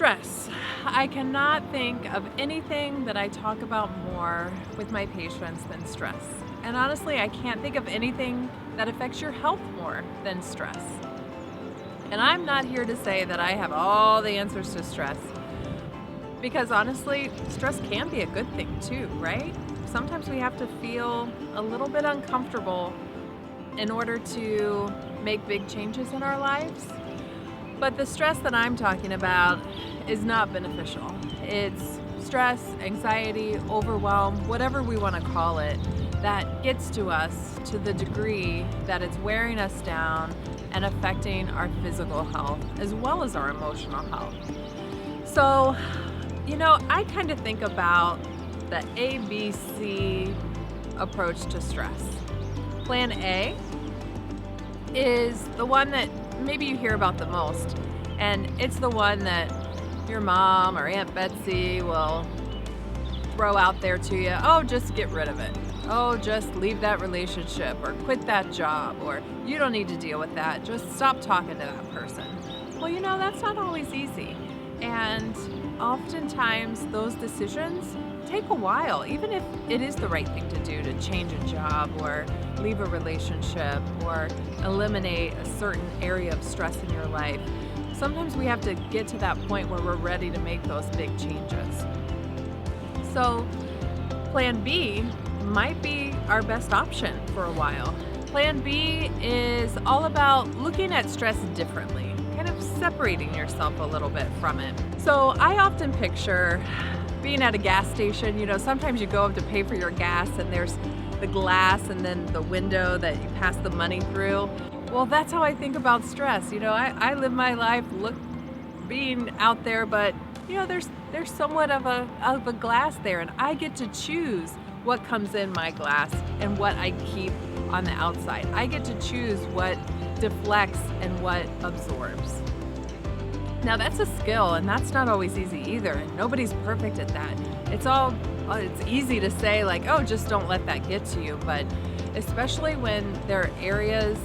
Stress. I cannot think of anything that I talk about more with my patients than stress. And honestly, I can't think of anything that affects your health more than stress. And I'm not here to say that I have all the answers to stress, because honestly, stress can be a good thing too, right? Sometimes we have to feel a little bit uncomfortable in order to make big changes in our lives. But the stress that I'm talking about is not beneficial. It's stress, anxiety, overwhelm, whatever we want to call it, that gets to us to the degree that it's wearing us down and affecting our physical health as well as our emotional health. So, I kind of think about the ABC approach to stress. Plan A is the one that maybe you hear about the most, and it's the one that your mom or Aunt Betsy will throw out there to you. Oh, just get rid of it. Oh, just leave that relationship or quit that job, or you don't need to deal with that. Just stop talking to that person. Well, that's not always easy. And oftentimes those decisions take a while, even if it is the right thing to do, to change a job or leave a relationship or eliminate a certain area of stress in your life. Sometimes we have to get to that point where we're ready to make those big changes. So plan B might be our best option for a while. Plan B is all about looking at stress differently, kind of separating yourself a little bit from it. So I often picture being at a gas station. Sometimes you go up to pay for your gas and there's the glass and then the window that you pass the money through. Well, that's how I think about stress. I live my life being out there, but there's somewhat of a glass there, and I get to choose what comes in my glass and what I keep on the outside. I get to choose what deflects and what absorbs. Now that's a skill, and that's not always easy either, and nobody's perfect at that. It's easy to say like, oh, just don't let that get to you, but especially when there are areas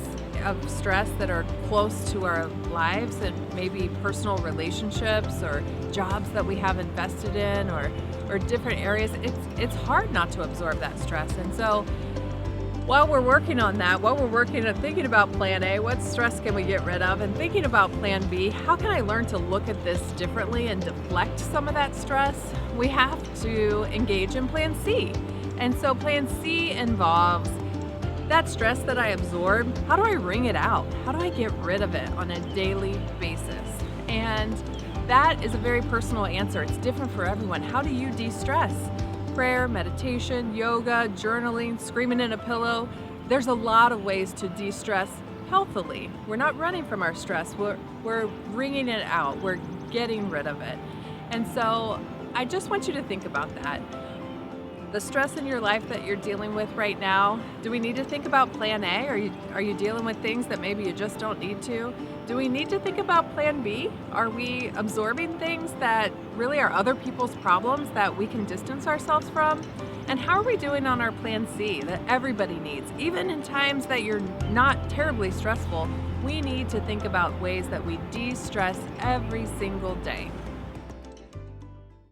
of stress that are close to our lives and maybe personal relationships or jobs that we have invested in or different areas, it's hard not to absorb that stress. And so while we're working on that, thinking about plan A, what stress can we get rid of, and thinking about plan B, how can I learn to look at this differently and deflect some of that stress, we have to engage in plan C. And so plan C involves that stress that I absorb. How do I wring it out? How do I get rid of it on a daily basis? And that is a very personal answer. It's different for everyone. How do you de-stress? Prayer, meditation, yoga, journaling, screaming in a pillow. There's a lot of ways to de-stress healthily. We're not running from our stress. We're wringing it out. We're getting rid of it. And so I just want you to think about that. The stress in your life that you're dealing with right now, do we need to think about plan A? Are you dealing with things that maybe you just don't need to? Do we need to think about plan B? Are we absorbing things that really are other people's problems that we can distance ourselves from? And how are we doing on our plan C that everybody needs? Even in times that you're not terribly stressful, we need to think about ways that we de-stress every single day.